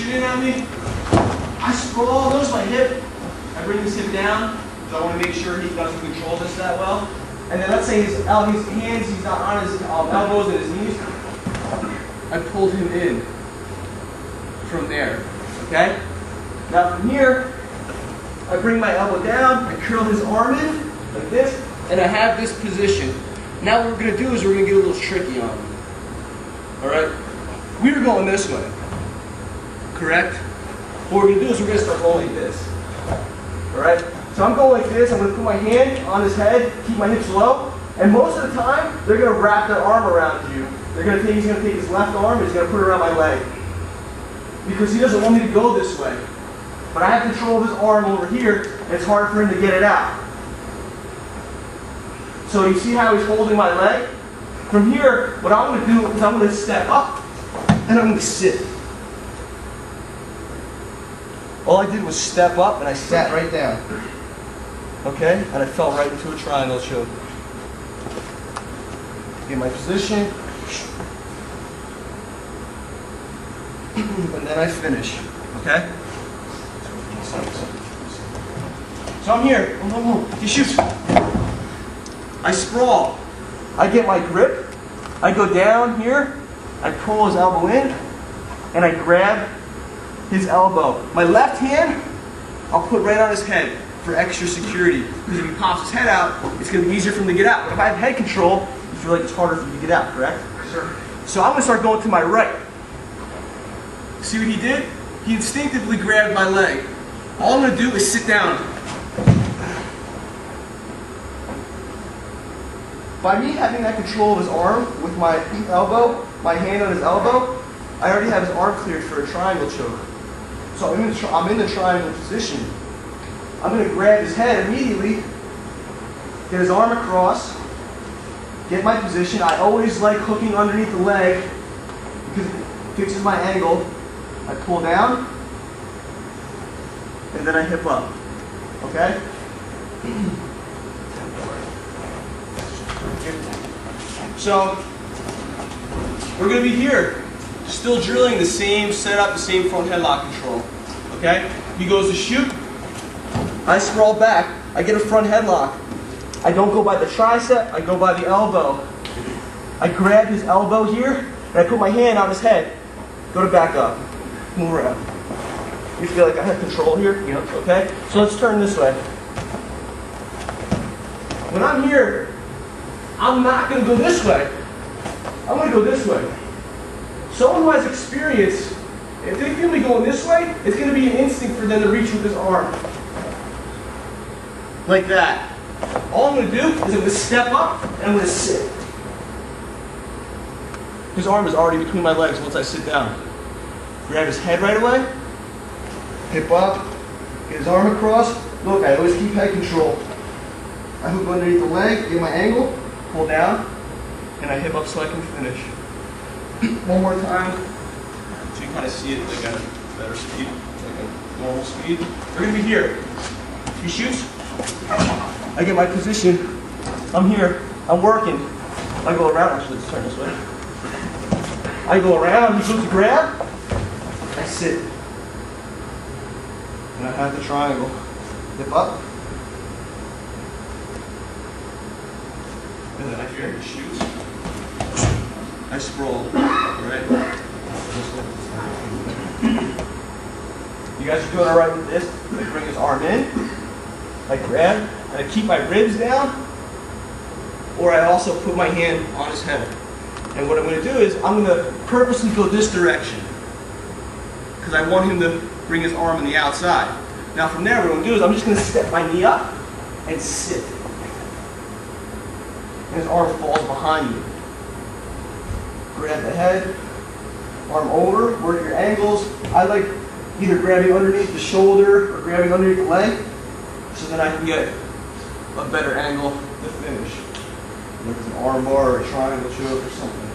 shooting at me, I sprawl, notice my hip. I bring this hip down, because I want to make sure he doesn't control this that well. And then let's say his hands, he's not on his elbows and his knees. I pulled him in from there, okay? Now from here, I bring my elbow down, I curl his arm in, like this, and I have this position. Now what we're going to do is we're going to get a little tricky on him. Alright? We were going this way, correct? What we're going to do is we're going to start going like this. Alright? So I'm going like this, I'm going to put my hand on his head, keep my hips low, and most of the time, they're going to wrap their arm around you. He's going to take his left arm, and he's going to put it around my leg. Because he doesn't want me to go this way. But I have control of his arm over here, and it's hard for him to get it out. So you see how he's holding my leg? From here, what I'm going to do is I'm going to step up, and I'm going to sit. All I did was step up, and I sat right down. Okay? And I fell right into a triangle choke. Get my position. And then I finish. Okay? So I'm here. He shoots. I sprawl. I get my grip. I go down here. I pull his elbow in. And I grab his elbow. My left hand, I'll put right on his head for extra security. Because if he pops his head out, it's going to be easier for him to get out. But if I have head control, you feel like it's harder for you to get out, correct? Sure. So I'm going to start going to my right. See what he did? He instinctively grabbed my leg. All I'm going to do is sit down. By me having that control of his arm with my elbow, my hand on his elbow, I already have his arm cleared for a triangle choke. So I'm in the triangle position. I'm going to grab his head immediately, get his arm across, get my position. I always like hooking underneath the leg because it fixes my angle. I pull down, and then I hip up. Okay? So, we're going to be here, still drilling the same setup, the same front headlock control. Okay? He goes to shoot. I sprawl back. I get a front headlock. I don't go by the tricep, I go by the elbow. I grab his elbow here, and I put my hand on his head. Go to back up. Move around. You feel like I have control here? Yep. Okay? So let's turn this way. When I'm here, I'm not going to go this way. I'm going to go this way. Someone who has experience, if they feel me going this way, it's going to be an instinct for them to reach with his arm. Like that. All I'm going to do is I'm going to step up and I'm going to sit. His arm is already between my legs once I sit down. Grab his head right away. Hip up. Get his arm across. Look, I always keep head control. I hook underneath the leg, get my angle, pull down, and I hip up so I can finish. One more time. So you kind of see it like at a better speed, like a normal speed. We're going to be here. He shoots. I get my position. I'm here. I'm working. I go around. Actually, let's turn this way. I go around. He goes to grab. I sit. And I have the triangle. Hip up. And then I hear he shoots. I sprawl. Right? You guys are doing all right with this. I bring his arm in. I grab. And I keep my ribs down. Or I also put my hand on his head. And what I'm going to do is I'm going to purposely go this direction. Because I want him to bring his arm on the outside. Now from there, what I'm going to do is I'm just going to step my knee up and sit. And his arm falls behind me. Grab the head, arm over, work your angles. I like either grabbing underneath the shoulder or grabbing underneath the leg, so that I can get a better angle to finish. Like an arm bar or a triangle choke or something.